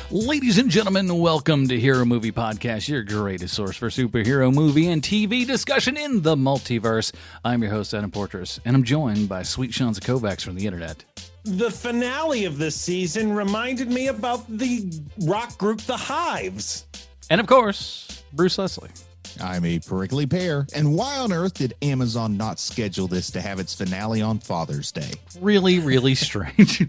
Ladies and gentlemen, welcome to Hero Movie Podcast, your greatest source for superhero movie and TV discussion in the multiverse. I'm your host, Adam Portress, and I'm joined by Sweet Shanza Kovacs from the internet. The finale of this season reminded me about the rock group The Hives. And of course, Bruce Leslie. I'm a prickly pear. And why on earth did Amazon not schedule this to have its finale on Father's Day? Really, really strange.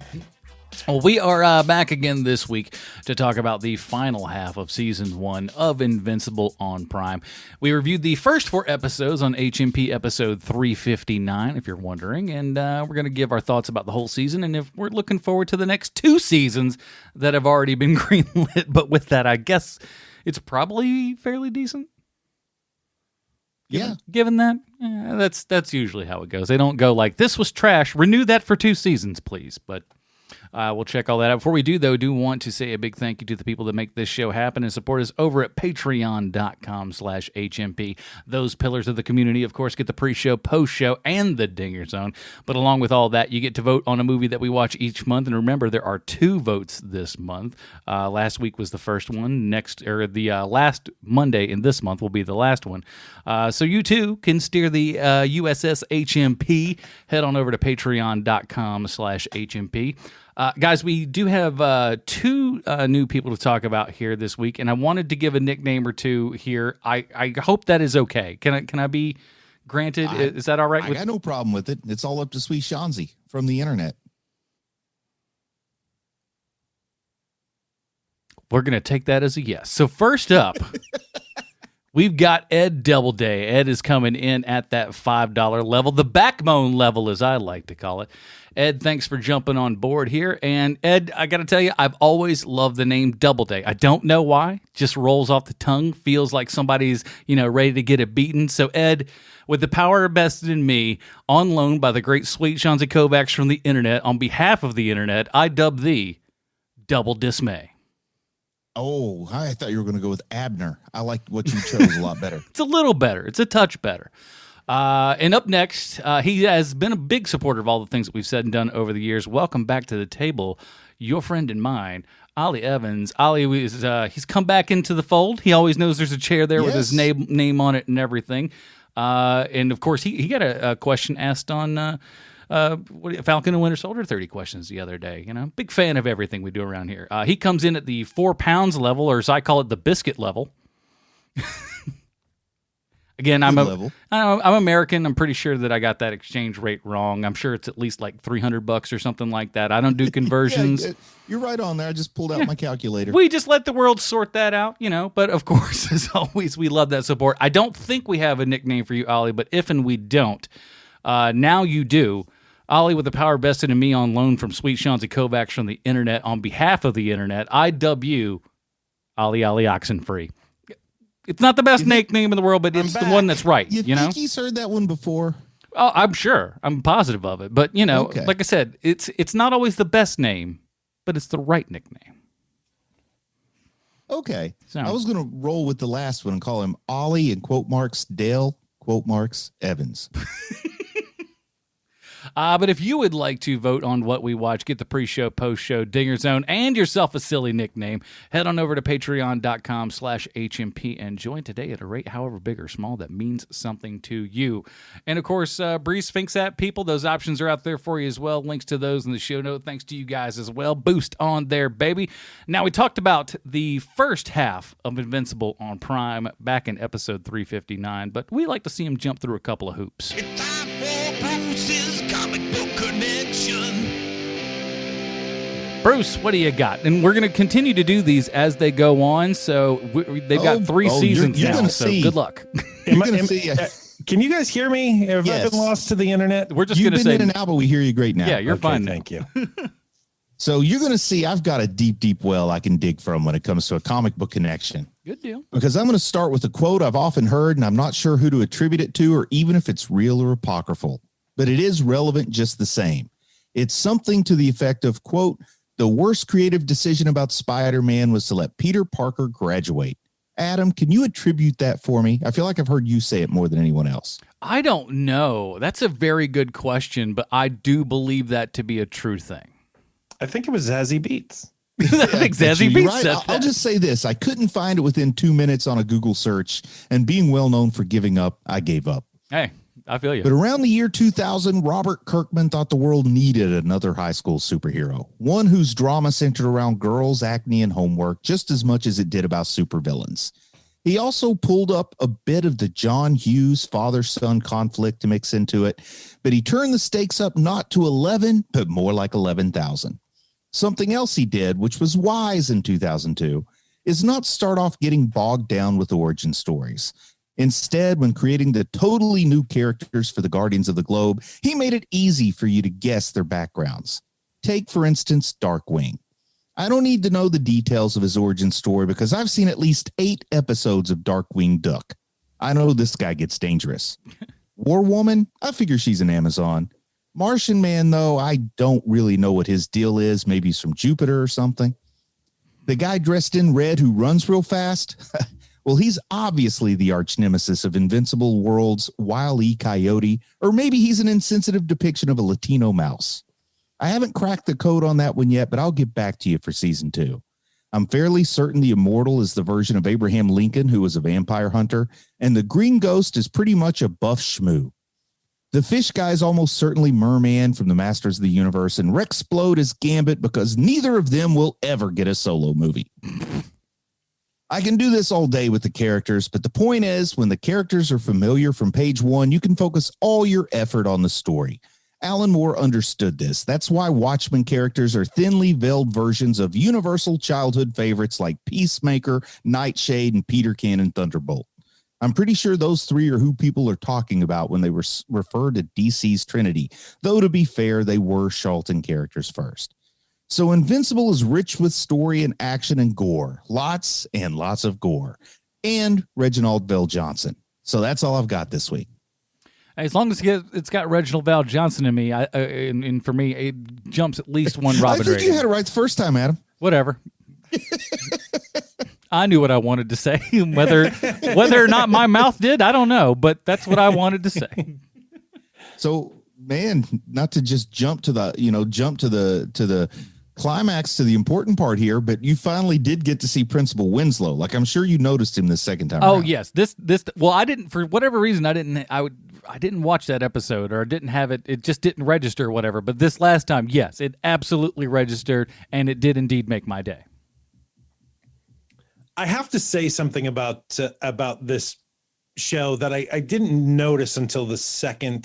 Well, we are back again this week to talk about the final half of Season 1 of Invincible on Prime. We reviewed the first 4 episodes on HMP episode 359, if you're wondering, and we're going to give our thoughts about the whole season, and if we're looking forward to the next 2 seasons that have already been greenlit. But with that, I guess it's probably fairly decent. Given that, that's usually how it goes. They don't go like, this was trash, renew that for 2 seasons, please. But we'll check all that out. Before we do, though, do want to say a big thank you to the people that make this show happen and support us over at patreon.com/HMP. Those pillars of the community, of course, get the pre-show, post-show, and the Dinger Zone. But along with all that, you get to vote on a movie that we watch each month. And remember, there are 2 votes this month. Last week was the first one. The last Monday in this month will be the last one. So you, too, can steer the USS HMP. Head on over to patreon.com/HMP. Guys, we do have 2 new people to talk about here this week, and I wanted to give a nickname or 2 here. I hope that is okay. Can I be granted? Is that all right? I got no problem with it. It's all up to Sweet Shanza from the internet. We're going to take that as a yes. So first up, we've got Ed Doubleday. Ed is coming in at that $5 level, the backbone level, as I like to call it. Ed, thanks for jumping on board here. And Ed, I got to tell you, I've always loved the name Doubleday. I don't know why. Just rolls off the tongue. Feels like somebody's, ready to get it beaten. So Ed, with the power vested in me, on loan by the great Sweet Shanza Kovacs from the internet, on behalf of the internet, I dub thee Double Dismay. Oh, I thought you were going to go with Abner. I like what you chose a lot better. It's a little better. It's a touch better. And up next, he has been a big supporter of all the things that we've said and done over the years. Welcome back to the table, your friend and mine, Ollie Evans. Ollie, he's come back into the fold. He always knows there's a chair there with his name on it and everything. And, of course, he got a question asked on Falcon and Winter Soldier 30 questions the other day. Big fan of everything we do around here. He comes in at the 4 pounds level, or as I call it, the biscuit level. Again, I'm American. I'm pretty sure that I got that exchange rate wrong. I'm sure it's at least like $300 or something like that. I don't do conversions. You're right on there. I just pulled out my calculator. We just let the world sort that out, But of course, as always, we love that support. I don't think we have a nickname for you, Ollie, but if and we don't, now you do. Ollie, with the power vested in me on loan from Sweet Shanza Kovacs from the internet, on behalf of the internet, I dub you Ollie Oxenfree. It's not the best nickname in the world, but it's the one that's right. You think he's heard that one before? Oh, I'm sure. I'm positive of it. But, okay. Like I said, it's not always the best name, but it's the right nickname. Okay. So, I was going to roll with the last one and call him Ollie in quote marks Dale, quote marks Evans. But if you would like to vote on what we watch, get the pre-show, post-show, Dinger Zone, and yourself a silly nickname, head on over to patreon.com/HMP and join today at a rate, however big or small, that means something to you. And of course, Breeze thinks that people, those options are out there for you as well. Links to those in the show note. Thanks to you guys as well. Boost on there, baby. Now, we talked about the first half of Invincible on Prime back in episode 359, but we like to see him jump through a couple of hoops. It's time for Bruce's Comic Book Connection. Bruce, what do you got? And we're going to continue to do these as they go on. So they've got 3 seasons you're now. Gonna so see. Good luck. Can you guys hear me? Have I been lost to the internet? We're just going to say in and out, but we hear you great now. Yeah, you're fine. Thank you. So you're going to see I've got a deep, deep well I can dig from when it comes to a comic book connection. Good deal. Because I'm going to start with a quote I've often heard, and I'm not sure who to attribute it to or even if it's real or apocryphal, but it is relevant just the same. It's something to the effect of, quote, the worst creative decision about Spider-Man was to let Peter Parker graduate. Adam, can you attribute that for me? I feel like I've heard you say it more than anyone else. I don't know. That's a very good question, but I do believe that to be a true thing. I think it was Zazie Beetz. I think Zazie You're Beetz right. said I'll that. just say this. I couldn't find it within 2 minutes on a Google search, and being well known for giving up, I gave up. Hey, I feel you. But around the year 2000, Robert Kirkman thought the world needed another high school superhero, one whose drama centered around girls, acne, and homework just as much as it did about supervillains. He also pulled up a bit of the John Hughes father-son conflict to mix into it, but he turned the stakes up not to 11, but more like 11,000. Something else he did, which was wise in 2002, is not start off getting bogged down with origin stories. Instead, when creating the totally new characters for the Guardians of the Globe, he made it easy for you to guess their backgrounds. Take, for instance, Darkwing. I don't need to know the details of his origin story because I've seen at least 8 episodes of Darkwing Duck. I know this guy gets dangerous. War Woman, I figure she's an Amazon. Martian Man, though, I don't really know what his deal is. Maybe he's from Jupiter or something. The guy dressed in red who runs real fast? Well, he's obviously the arch nemesis of Invincible World's Wile E. Coyote, or maybe he's an insensitive depiction of a Latino mouse. I haven't cracked the code on that one yet, but I'll get back to you for season 2. I'm fairly certain the Immortal is the version of Abraham Lincoln who was a vampire hunter, and the Green Ghost is pretty much a buff schmoo. The fish guy is almost certainly Merman from the Masters of the Universe, and Rexplode is Gambit because neither of them will ever get a solo movie. I can do this all day with the characters, but the point is, when the characters are familiar from page 1, you can focus all your effort on the story. Alan Moore understood this. That's why Watchmen characters are thinly veiled versions of universal childhood favorites like Peacemaker, Nightshade, and Peter Cannon Thunderbolt. I'm pretty sure those 3 are who people are talking about when they refer to DC's Trinity, though to be fair, they were Charlton characters first. So Invincible is rich with story and action and gore. Lots and lots of gore. And Reginald Vell Johnson. So that's all I've got this week. As long as it's got Reginald Val Johnson in me, and for me, it jumps at least one Robin I think rating. you had it right the first time, Adam. Whatever. I knew what I wanted to say. Whether or not my mouth did, I don't know, but that's what I wanted to say. So, man, not to just jump to the climax, to the important part here, but you finally did get to see Principal Winslow. Like, I'm sure you noticed him the second time. Oh around. yes, well, I didn't, for whatever reason, I didn't watch that episode, or didn't have it. It just didn't register or whatever. But this last time, yes, it absolutely registered, and it did indeed make my day. I have to say something about this show that I didn't notice until the second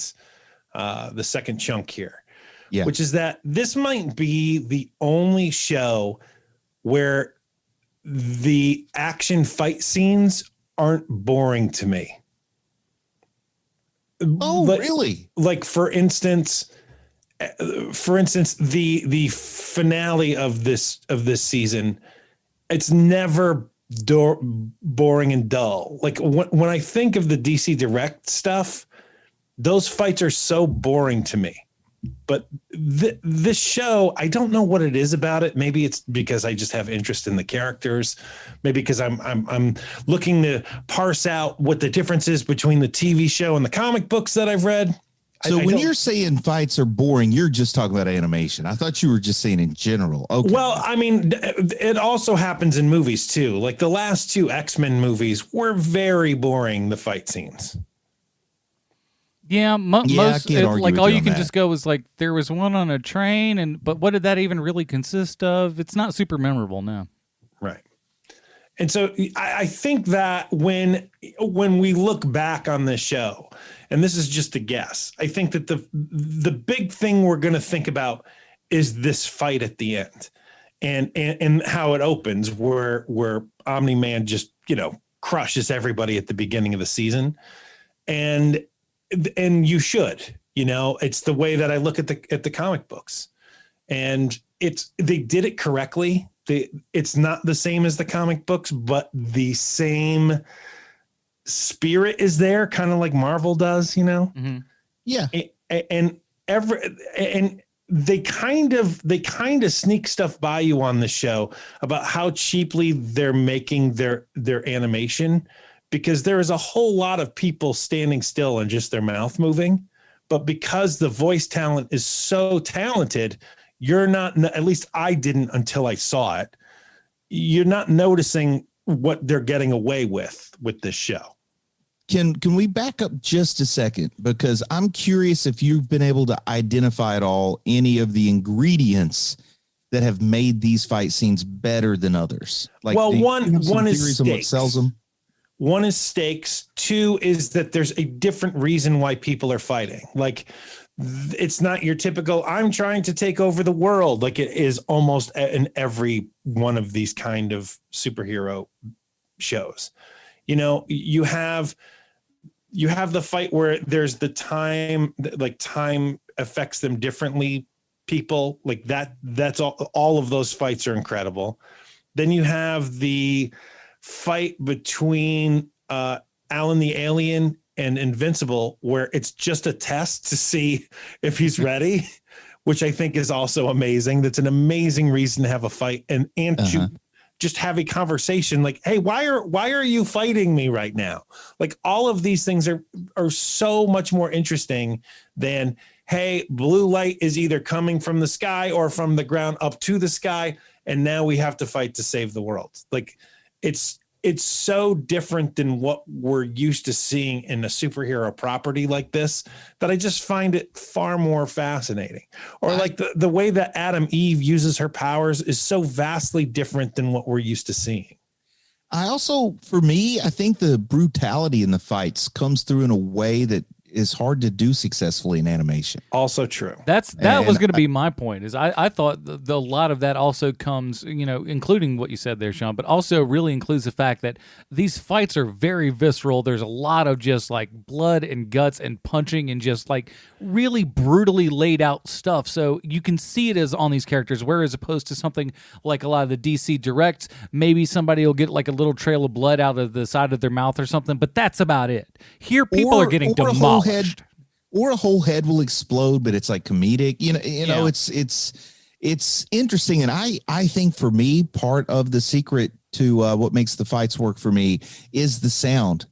chunk here, which is that this might be the only show where the action fight scenes aren't boring to me. Oh, really? Like for instance, the finale of this season, it's never boring and dull. Like when I think of the DC Direct stuff, those fights are so boring to me. But this show, I don't know what it is about it. Maybe it's because I just have interest in the characters. Maybe because I'm looking to parse out what the difference is between the TV show and the comic books that I've read. So when you're saying fights are boring, you're just talking about animation. I thought you were just saying in general. Okay. Well, I mean, it also happens in movies too. Like the last 2 X-Men movies were very boring, the fight scenes. Yeah, most like all you can that. just go is like there was one on a train, but what did that even really consist of? It's not super memorable now. Right. And so I think that when we look back on this show, and this is just a guess, I think that the big thing we're going to think about is this fight at the end, and how it opens, where Omni-Man just crushes everybody at the beginning of the season, and you should, it's the way that I look at the comic books, and they did it correctly. It's not the same as the comic books, but the same spirit is there, kind of like Marvel does, Mm-hmm. Yeah. And they kind of sneak stuff by you on the show about how cheaply they're making their animation, because there is a whole lot of people standing still and just their mouth moving. But because the voice talent is so talented, you're not, at least I didn't until I saw it. You're not noticing what they're getting away with this show. Can we back up just a second? Because I'm curious if you've been able to identify at all any of the ingredients that have made these fight scenes better than others. Like, well, one is stakes. What sells them? One is stakes. Two is that there's a different reason why people are fighting. Like, it's not your typical, I'm trying to take over the world. Like it is almost in every one of these kind of superhero shows. You know, you have the fight where there's the time, like time affects them differently. People like that's all of those fights are incredible. Then you have the fight between Alan the Alien and Invincible, where it's just a test to see if he's ready, which I think is also amazing. That's an amazing reason to have a fight and to just have a conversation like, hey, why are you fighting me right now? Like all of these things are so much more interesting than, hey, blue light is either coming from the sky or from the ground up to the sky, and now we have to fight to save the world. Like it's so different than what we're used to seeing in a superhero property like this that I just find it far more fascinating. Or like the way that Adam Eve uses her powers is so vastly different than what we're used to seeing. I also, for me, I think the brutality in the fights comes through in a way that is hard to do successfully in animation. Also true. That was going to be my point. Is I thought a lot of that also comes, you know, including what you said there, Sean, but also really includes the fact that these fights are very visceral. There's a lot of just like blood and guts and punching and just like really brutally laid out stuff. So you can see it as on these characters, whereas opposed to something like a lot of the DC directs, maybe somebody will get like a little trail of blood out of the side of their mouth or something, but that's about it. Here, people are getting demolished. Or a whole head will explode, but it's like comedic. You know, it's interesting. And I think for me, part of the secret to what makes the fights work for me is the sound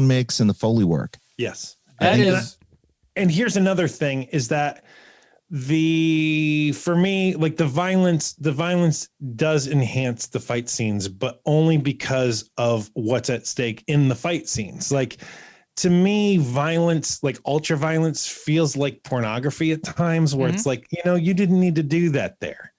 mix and the Foley work. Yes. And here's another thing is that for me, like the violence does enhance the fight scenes, but only because of what's at stake in the fight scenes. Like, to me, violence, like ultra violence, feels like pornography at times, where it's like, you know, you didn't need to do that there.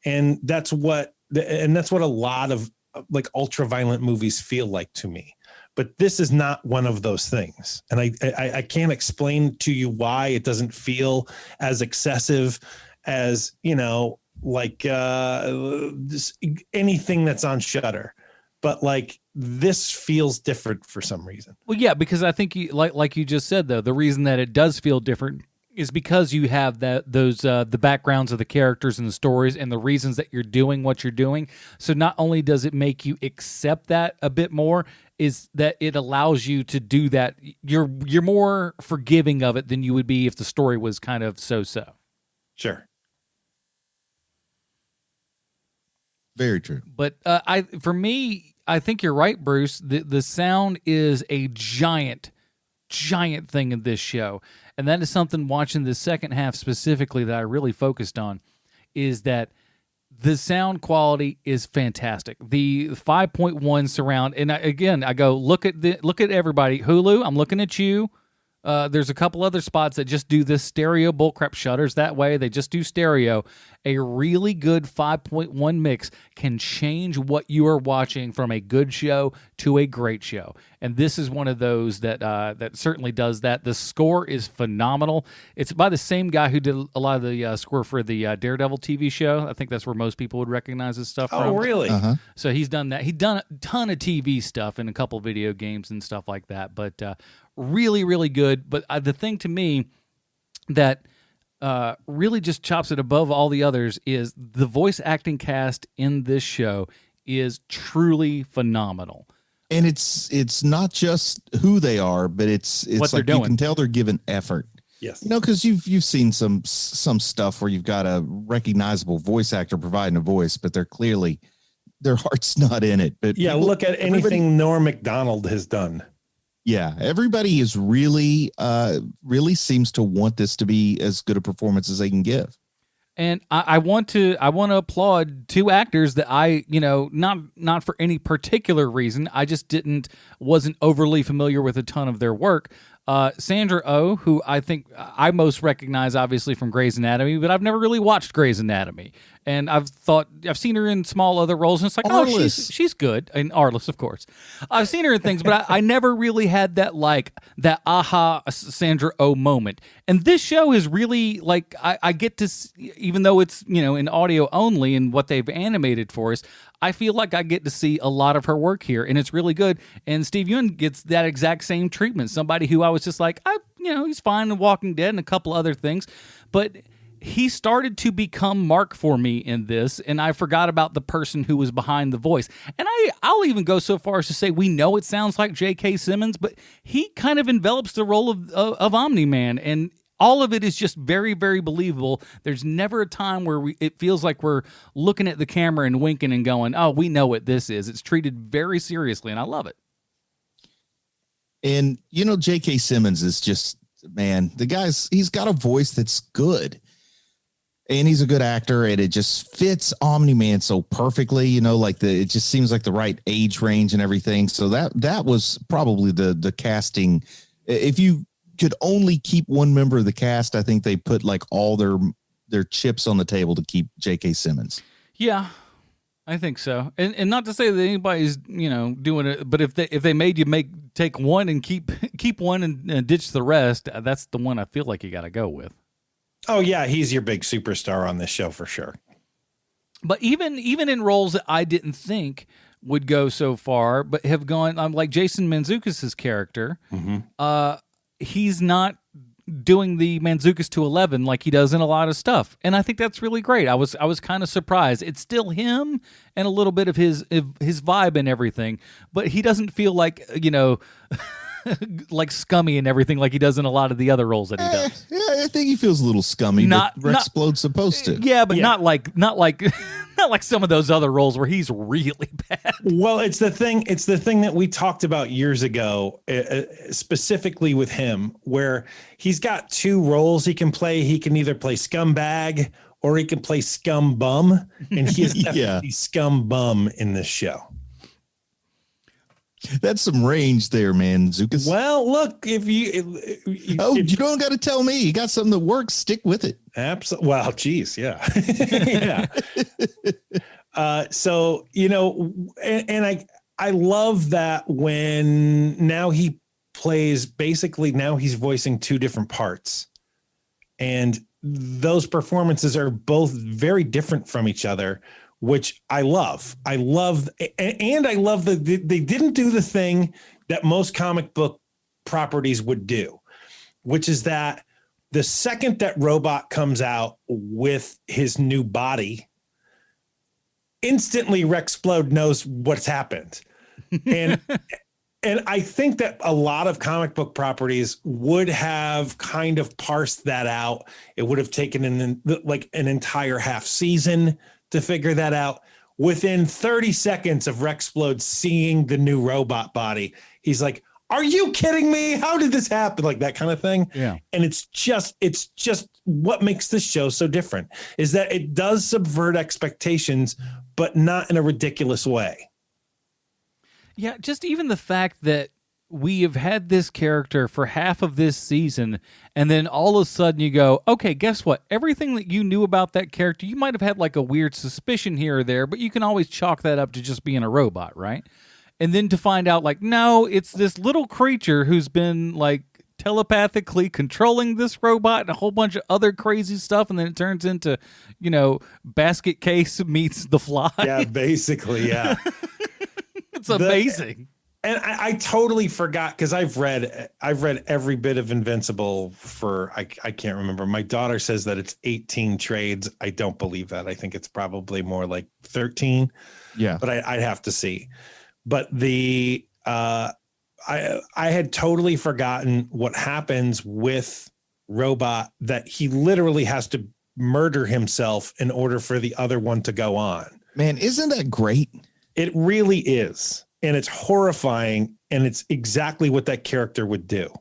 And that's what a lot of like ultra violent movies feel like to me. But this is not one of those things. And I can't explain to you why it doesn't feel as excessive as, you know, like just anything that's on Shudder. But like this feels different for some reason. Well, yeah, because I think like you just said, though, the reason that it does feel different is because you have the backgrounds of the characters and the stories and the reasons that you're doing what you're doing. So not only does it make you accept that a bit more, is that it allows you to do that. You're more forgiving of it than you would be if the story was kind of so-so. Sure. Very true. But for me, I think you're right, Bruce. The sound is a giant thing in this show. And that is something watching the second half specifically that I really focused on, is that the sound quality is fantastic. The 5.1 surround, and I go, look at everybody. Hulu, I'm looking at you. There's a couple other spots that just do this stereo bullcrap. Shutters that way. They just do stereo. A really good 5.1 mix can change what you are watching from a good show to a great show. And this is one of those that certainly does that. The score is phenomenal. It's by the same guy who did a lot of the score for the Daredevil TV show. I think that's where most people would recognize his stuff from. Oh, really? Uh-huh. So he's done that. He's done a ton of TV stuff and a couple video games and stuff like that. But really, really good. But the thing to me that really just chops it above all the others is the voice acting cast in this show is truly phenomenal. And it's not just who they are, but it's what like you can tell they're given effort. Yes. You know, because you've seen some stuff where you've got a recognizable voice actor providing a voice, but they're clearly their heart's not in it. But yeah, look at anything Norm Macdonald has done. Yeah, everybody is really seems to want this to be as good a performance as they can give. And I want to applaud two actors that I, not for any particular reason. I just wasn't overly familiar with a ton of their work. Sandra Oh, who I think I most recognize obviously from Grey's Anatomy, but I've never really watched Grey's Anatomy. And I've seen her in small other roles, and it's like, Arliss. she's good. And Arliss, of course. I've seen her in things, but I never really had that aha Sandra Oh moment. And this show is really like, I get to, even though it's, in audio only and what they've animated for us, I feel like I get to see a lot of her work here, and it's really good. And Steve Yeun gets that exact same treatment. Somebody who I was just like, he's fine in Walking Dead and a couple other things, but he started to become Mark for me in this, and I forgot about the person who was behind the voice. And I'll even go so far as to say we know it sounds like J.K. Simmons, but he kind of envelops the role of Omni-Man, and all of it is just very, very believable. There's never a time where it feels like we're looking at the camera and winking and going, oh, we know what this is. It's treated very seriously, and I love it. And, J.K. Simmons is just, man, he's got a voice that's good. And he's a good actor, and it just fits Omni-Man so perfectly, it just seems like the right age range and everything. So that was probably the casting. If you could only keep one member of the cast, I think they put like all their chips on the table to keep J.K. Simmons. Yeah, I think so. And not to say that anybody's, doing it, but if they made you take one and keep one and ditch the rest, that's the one I feel like you got to go with. Oh yeah, he's your big superstar on this show for sure. But even in roles that I didn't think would go so far, but have gone, like Jason Mantzoukas' character, he's not doing the Mantzoukas to 11 like he does in a lot of stuff, and I think that's really great. I was kind of surprised. It's still him and a little bit of his vibe and everything, but he doesn't feel like like scummy and everything like he does in a lot of the other roles that he does. Yeah, I think he feels a little scummy. But Rexplode's supposed to. Yeah, but not like some of those other roles where he's really bad. Well, it's the thing that we talked about years ago, specifically with him, where he's got two roles he can play. He can either play scumbag or he can play scum bum, and he is definitely scum bum in this show. That's some range there, man, Zukas. Well, look, you don't got to tell me. You got something that works, stick with it. Absolutely. Well, geez, yeah. Yeah. So, and I love that when now he plays, basically now he's voicing two different parts. And those performances are both very different from each other, which I love. I love that they didn't do the thing that most comic book properties would do, which is that the second that Robot comes out with his new body, instantly Rexplode knows what's happened. And I think that a lot of comic book properties would have kind of parsed that out. It would have taken an entire half season to figure that out. Within 30 seconds of Rexplode seeing the new robot body, he's like, are you kidding me? How did this happen? Like that kind of thing. Yeah. And it's just what makes this show so different is that it does subvert expectations, but not in a ridiculous way. Yeah. Just even the fact that we have had this character for half of this season, and then all of a sudden you go, okay, guess what? Everything that you knew about that character, you might have had like a weird suspicion here or there, but you can always chalk that up to just being a robot, right? And then to find out, like, no, it's this little creature who's been like telepathically controlling this robot and a whole bunch of other crazy stuff, and then it turns into, Basket Case meets The Fly. Yeah, basically, yeah. It's amazing. And I totally forgot, because I've read every bit of Invincible for I can't remember. My daughter says that it's 18 trades. I don't believe that. I think it's probably more like 13. Yeah, but I'd have to see. But I had totally forgotten what happens with Robot, that he literally has to murder himself in order for the other one to go on. Man, isn't that great? It really is. And it's horrifying, and it's exactly what that character would do.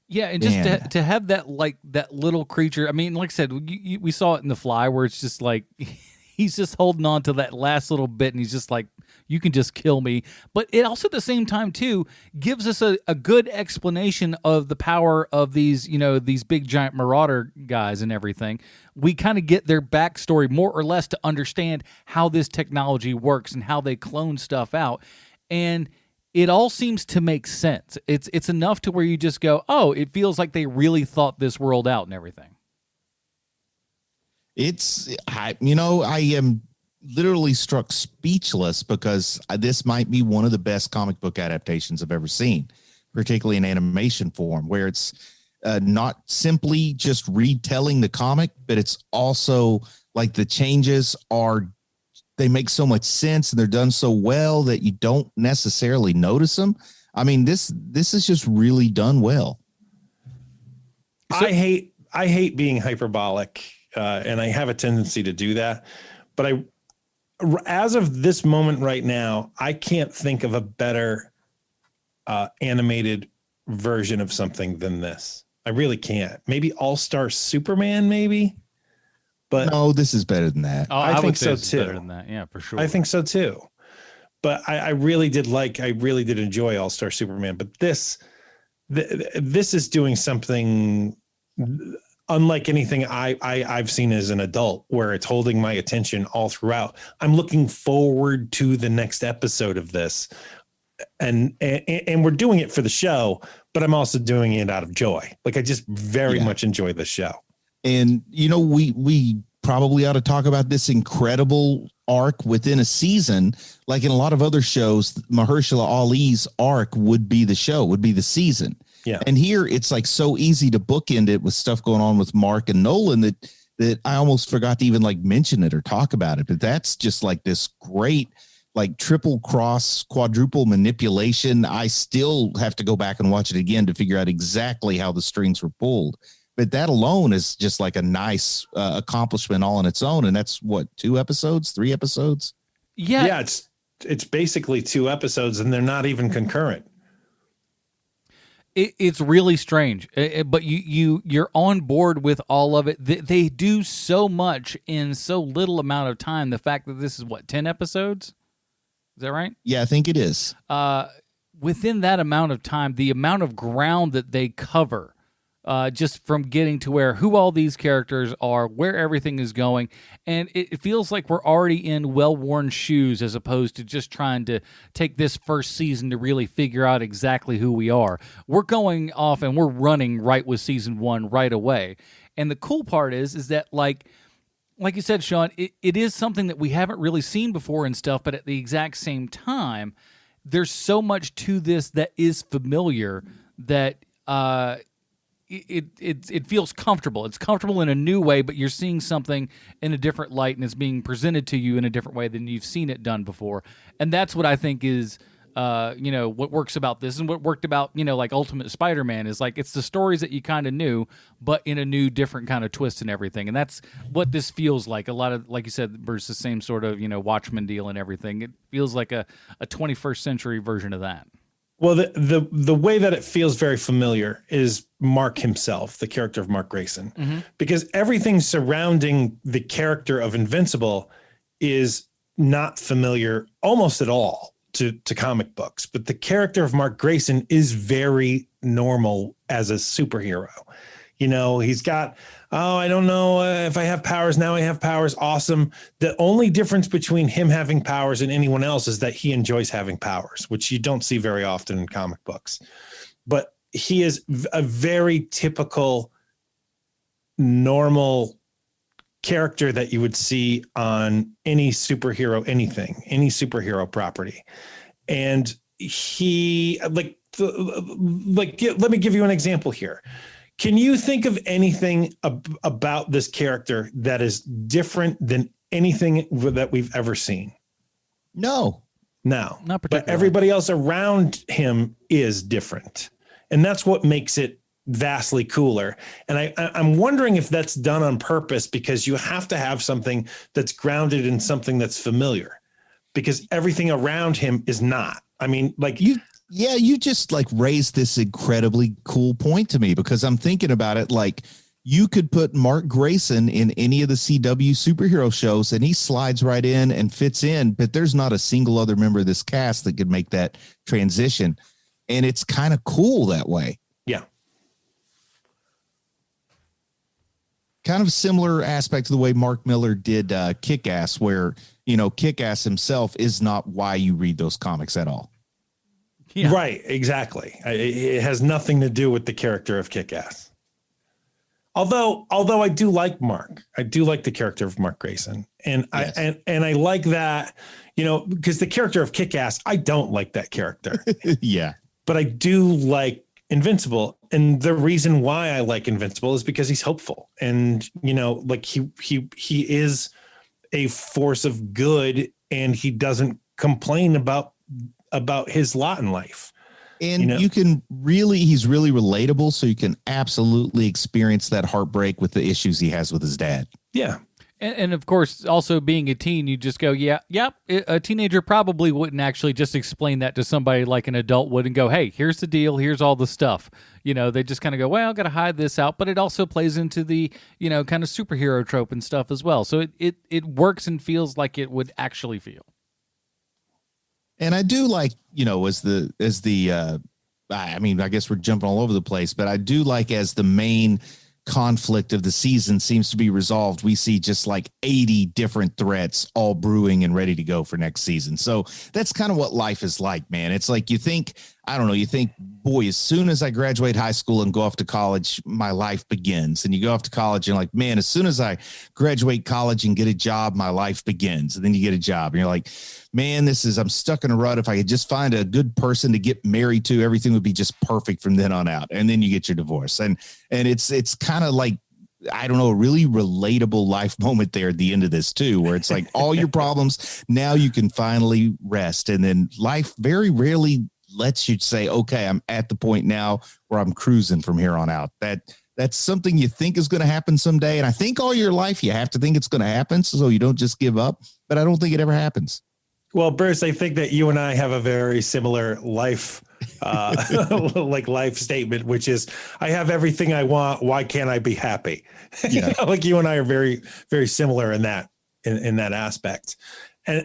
Yeah, and just Man. to have that, like, that little creature. I mean, like I said, we saw it in The Fly, where it's just like he's just holding on to that last little bit, and he's just like, you can just kill me. But it also, at the same time, too, gives us a good explanation of the power of these, these big giant marauder guys and everything. We kind of get their backstory more or less to understand how this technology works and how they clone stuff out. And it all seems to make sense. It's enough to where you just go, oh, it feels like they really thought this world out and everything. I am literally struck speechless because this might be one of the best comic book adaptations I've ever seen, particularly in animation form, where it's not simply just retelling the comic, but it's also like the changes they make so much sense and they're done so well that you don't necessarily notice them. I mean, this is just really done well. I hate being hyperbolic, and I have a tendency to do that. But as of this moment right now, I can't think of a better animated version of something than this. I really can't. Maybe All-Star Superman, maybe. But no, this is better than that. Oh, I think so too. Better than that, yeah, for sure. I think so too. But I really did enjoy All-Star Superman. But this is doing something unlike anything I've seen as an adult, where it's holding my attention all throughout. I'm looking forward to the next episode of this, and we're doing it for the show, but I'm also doing it out of joy. Like, I just very much enjoy the show. And, we probably ought to talk about this incredible arc within a season. Like in a lot of other shows, Mahershala Ali's arc would be the season. Yeah. And here it's like so easy to bookend it with stuff going on with Mark and Nolan that I almost forgot to even like mention it or talk about it. But that's just like this great, like triple cross, quadruple manipulation. I still have to go back and watch it again to figure out exactly how the strings were pulled. But that alone is just like a nice accomplishment all on its own. And that's what, 3 episodes? Yeah. Yeah. It's basically 2 episodes, and they're not even concurrent. It's really strange, but you're on board with all of it. They do so much in so little amount of time. The fact that this is 10 episodes? Is that right? Yeah, I think it is. Within that amount of time, the amount of ground that they cover, just from getting to who all these characters are, where everything is going, and it feels like we're already in well-worn shoes as opposed to just trying to take this first season to really figure out exactly who we are. We're going off and we're running right with season 1 right away. And the cool part is that like you said, Sean, it is something that we haven't really seen before and stuff, but at the exact same time, there's so much to this that is familiar that it feels comfortable. It's comfortable in a new way, but you're seeing something in a different light, and it's being presented to you in a different way than you've seen it done before. And that's what I think is, what works about this, and what worked about, like Ultimate Spider-Man is like, it's the stories that you kind of knew, but in a new, different kind of twist and everything. And that's what this feels like. A lot of, like you said, Bruce, the same sort of, Watchmen deal and everything. It feels like a 21st century version of that. Well, the way that it feels very familiar is Mark himself, the character of Mark Grayson, because everything surrounding the character of Invincible is not familiar almost at all to comic books. But the character of Mark Grayson is very normal as a superhero. He's got, I don't know if I have powers. Now I have powers. Awesome. The only difference between him having powers and anyone else is that he enjoys having powers, which you don't see very often in comic books. But he is a very typical, normal character that you would see on any superhero property. And he let me give you an example here. Can you think of anything about this character that is different than anything that we've ever seen? No, not particularly. But everybody else around him is different. And that's what makes it vastly cooler. And I'm wondering if that's done on purpose, because you have to have something that's grounded in something that's familiar, because everything around him is not. I mean, like Yeah, you just like raised this incredibly cool point to me, because I'm thinking about it like you could put Mark Grayson in any of the CW superhero shows and he slides right in and fits in, but there's not a single other member of this cast that could make that transition. And it's kind of cool that way. Yeah. Kind of similar aspect to the way Mark Miller did Kick-Ass, where, you know, Kick-Ass himself is not why you read those comics at all. Yeah. Right, exactly. It has nothing to do with the character of Kick-Ass. Although I do like Mark. I do like the character of Mark Grayson. And Yes. I like that, you know, because the character of Kick-Ass, I don't like that character. Yeah. But I do like Invincible. And the reason why I like Invincible is because he's hopeful. And, you know, like he is a force of good, and he doesn't complain about his lot in life. And you know? he's really relatable. So you can absolutely experience that heartbreak with the issues he has with his dad. Yeah. And of course, also being a teen, you just go, a teenager probably wouldn't actually just explain that to somebody like an adult would and go, hey, here's the deal, here's all the stuff. You know, they just kind of go, well, I've got to hide this out. But it also plays into the, you know, kind of superhero trope and stuff as well. So it works and feels like it would actually feel. And I do like, you know, I mean, I guess we're jumping all over the place, but I do like, as the main conflict of the season seems to be resolved, we see just like 80 different threats all brewing and ready to go for next season. So that's kind of what life is like, man. It's like you think, boy, as soon as I graduate high school and go off to college, my life begins. And you go off to college and like, man, as soon as I graduate college and get a job, my life begins. And then you get a job and you're like, man, I'm stuck in a rut. If I could just find a good person to get married to, everything would be just perfect from then on out. And then you get your divorce. And it's kind of like, I don't know, a really relatable life moment there at the end of this too, where it's like all your problems, now you can finally rest. And then life very rarely lets you say, okay, I'm at the point now where I'm cruising from here on out. That's something you think is going to happen someday. And I think all your life you have to think it's going to happen, so you don't just give up. But I don't think it ever happens. Well, Bruce, I think that you and I have a very similar life, like life statement, which is, I have everything I want. Why can't I be happy? Yeah. Like you and I are very, very similar in that aspect.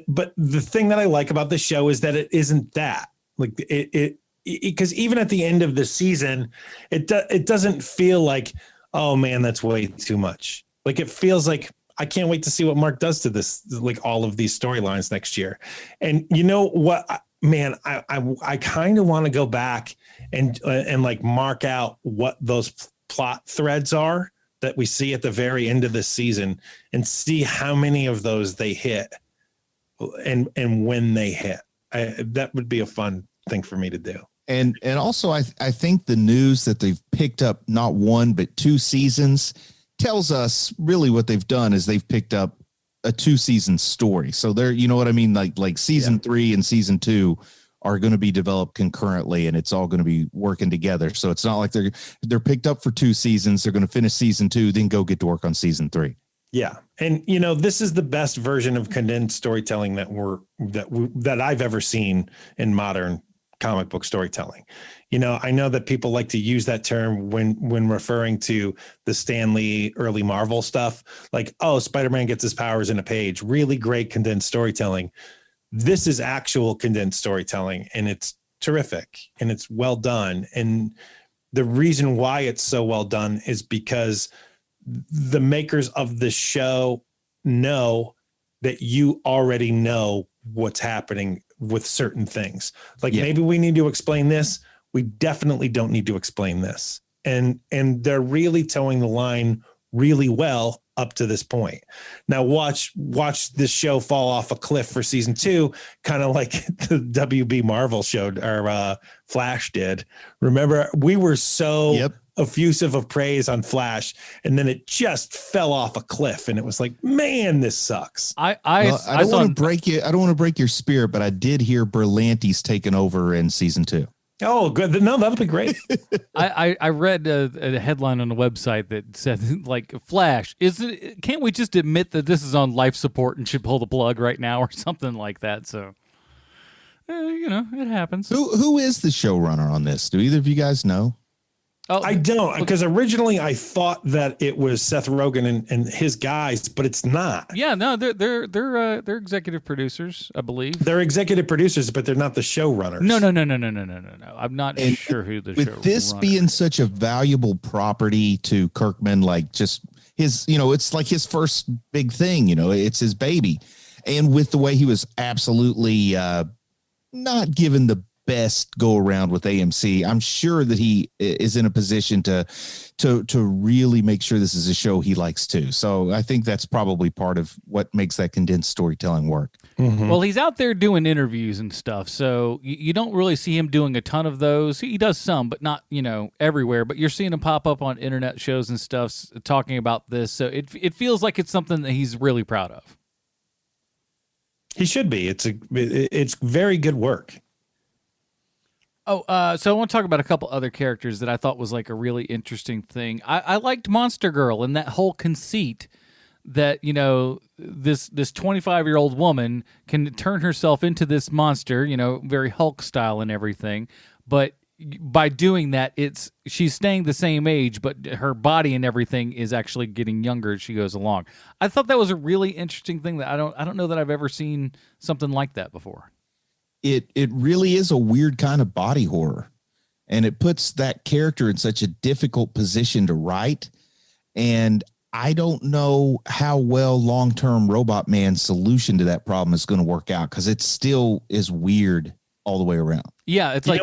But the thing that I like about the show is that it isn't that. Like because even at the end of the season, it doesn't feel like, oh man, that's way too much. Like it feels like, I can't wait to see what Mark does to this, like all of these storylines next year. And you know what, man, I kind of want to go back and like mark out what those plot threads are that we see at the very end of this season, and see how many of those they hit and when they hit. That would be a fun thing for me to do. And also, I think the news that they've picked up not one but 2 seasons tells us really what they've done is they've picked up a 2-season story. So they're, you know what I mean? Like season 3 and season 2 are going to be developed concurrently, and it's all going to be working together. So it's not like they're picked up for 2 seasons. They're going to finish season 2, then go get to work on season 3. Yeah. And you know, this is the best version of condensed storytelling that I've ever seen in modern comic book storytelling. You know, I know that people like to use that term when referring to the Stan Lee early Marvel stuff, like, oh, Spider-Man gets his powers in a page, really great condensed storytelling. This is actual condensed storytelling, and it's terrific and it's well done. And the reason why it's so well done is because the makers of the show know that you already know what's happening with certain things. Like maybe we need to explain this. We definitely don't need to explain this. And they're really towing the line really well up to this point. Now watch this show fall off a cliff for season 2, kind of like the WB Marvel showed, or Flash did. Remember, we were so effusive of praise on Flash, and then it just fell off a cliff, and it was like, man, this sucks. I don't want to break you. I don't want to break your spirit, but I did hear Berlanti's taken over in season 2. Oh, good. No, that'll be great. I read a headline on the website that said, like, Flash, can't we just admit that this is on life support and should pull the plug right now or something like that? So It happens. Who is the showrunner on this? Do either of you guys know? Oh, I don't, because originally I thought that it was Seth Rogen and his guys, but it's not. yeah, no, they're executive producers, I believe. They're executive producers, but they're not the showrunners. No. I'm not sure who the With this being such a valuable property to Kirkman, like just his, it's like his first big thing, it's his baby. And with the way he was absolutely not given the best go around with AMC, I'm sure that he is in a position to really make sure this is a show he likes too. So I think that's probably part of what makes that condensed storytelling work. Mm-hmm. Well, he's out there doing interviews and stuff, so you don't really see him doing a ton of those. He does some, but not everywhere. But you're seeing him pop up on internet shows and stuff talking about this. So it feels like it's something that he's really proud of. He should be. It's very good work. Oh, so I want to talk about a couple other characters that I thought was like a really interesting thing. I liked Monster Girl and that whole conceit that, this 25-year-old woman can turn herself into this monster, very Hulk style and everything. But by doing that, she's staying the same age, but her body and everything is actually getting younger as she goes along. I thought that was a really interesting thing that I don't know that I've ever seen something like that before. It really is a weird kind of body horror, and it puts that character in such a difficult position to write. And I don't know how well long-term Robot Man's solution to that problem is going to work out, because it still is weird all the way around. Yeah, it's like,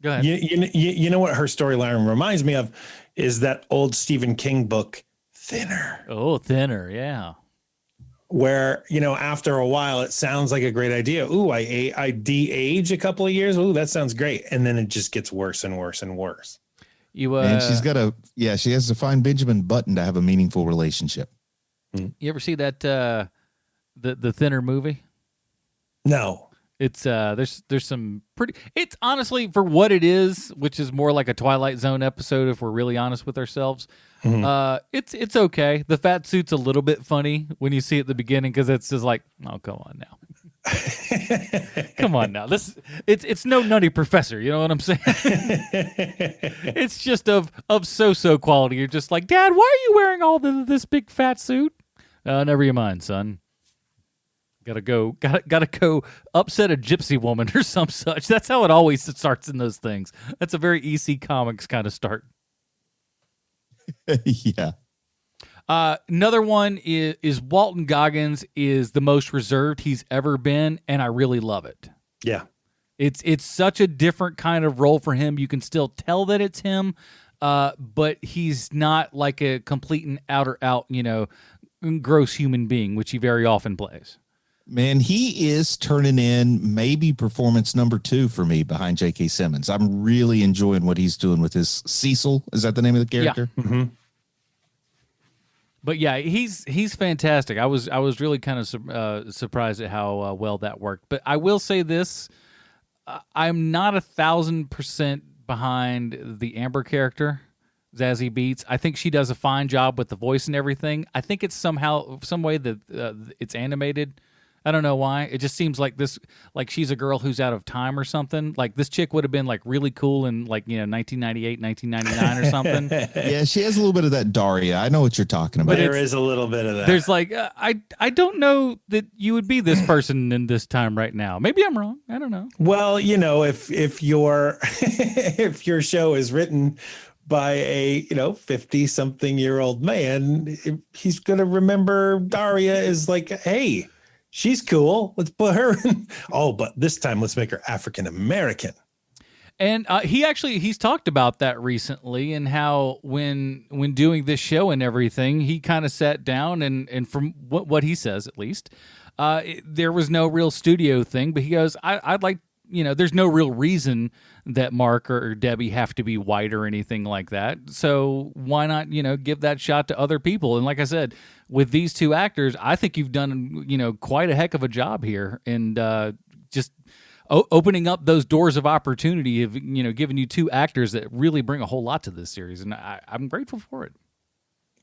go ahead. You know what her storyline reminds me of is that old Stephen King book, Thinner. Oh, Thinner, yeah. Where, after a while, it sounds like a great idea. Ooh, I de-age a couple of years. Ooh, that sounds great. And then it just gets worse and worse and worse. And she has to find Benjamin Button to have a meaningful relationship. You ever see that, the Thinner movie? No. It's there's some pretty, it's honestly for what it is, which is more like a Twilight Zone episode if we're really honest with ourselves. Mm-hmm. It's okay. The fat suit's a little bit funny when you see it at the beginning, because it's just like, oh, come on now. Come on now. It's no Nutty Professor, you know what I'm saying? It's just of so quality. You're just like, Dad, why are you wearing all this big fat suit? Never you mind, son. Gotta go upset a gypsy woman or some such. That's how it always starts in those things. That's a very EC Comics kind of start. Yeah. Another one is Walton Goggins is the most reserved he's ever been, and I really love it. Yeah. It's such a different kind of role for him. You can still tell that it's him, but he's not like a complete and outer out, gross human being, which he very often plays. Man, he is turning in maybe performance number 2 for me behind J.K. Simmons. I'm really enjoying what he's doing with his Cecil. Is that the name of the character? Yeah. Mm-hmm. But yeah, he's fantastic. I was really kind of surprised at how well that worked. But I will say this: I'm not 1,000% behind the Amber character, Zazie Beetz. I think she does a fine job with the voice and everything. I think it's some way that it's animated. I don't know why. It just seems like she's a girl who's out of time or something. Like this chick would have been like really cool in 1998, 1999 or something. Yeah, she has a little bit of that Daria. I know what you're talking about. But there is a little bit of that. There's I don't know that you would be this person in this time right now. Maybe I'm wrong. I don't know. Well, if your if your show is written by a 50-something-year-old man, he's gonna remember Daria as like, hey, she's cool. Let's put her in. Oh, but this time let's make her African American. And he's talked about that recently, and how when doing this show and everything, he kind of sat down and from what he says at least, there was no real studio thing. But he goes, I'd like, there's no real reason that Mark or Debbie have to be white or anything like that. So why not, give that shot to other people? And like I said, with these two actors, I think you've done, quite a heck of a job here. And just opening up those doors of opportunity of, giving you two actors that really bring a whole lot to this series. And I'm grateful for it.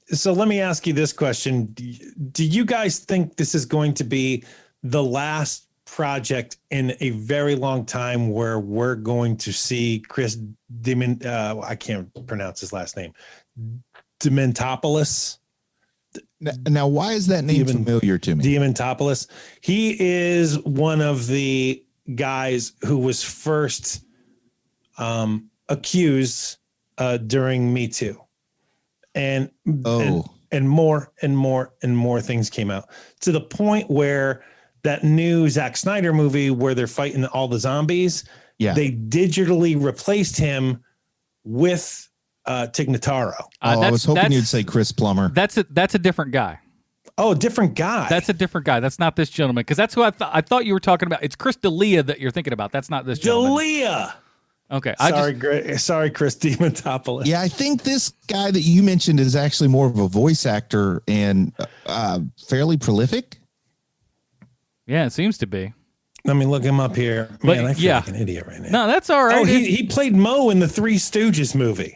So let me ask you this question. Do you guys think this is going to be the last project in a very long time where we're going to see Chris I can't pronounce his last name. Dementopoulos. Now, why is that name familiar to me? Dementopoulos. He is one of the guys who was first accused during Me Too. And more things came out to the point where that new Zack Snyder movie where they're fighting all the zombies. Yeah. They digitally replaced him with Tig Notaro. I was hoping you'd say Chris Plummer. That's a different guy. Oh, different guy. That's a different guy. That's not this gentleman. Because that's who I thought you were talking about. It's Chris D'Elia that you're thinking about. That's not this gentleman. D'Elia. Okay. Sorry, Chris Dementopoulos. Yeah, I think this guy that you mentioned is actually more of a voice actor and fairly prolific. Yeah, it seems to be. Let me look him up here. But, Man, I feel like an idiot right now. No, that's all right. Oh, he played Mo in the Three Stooges movie.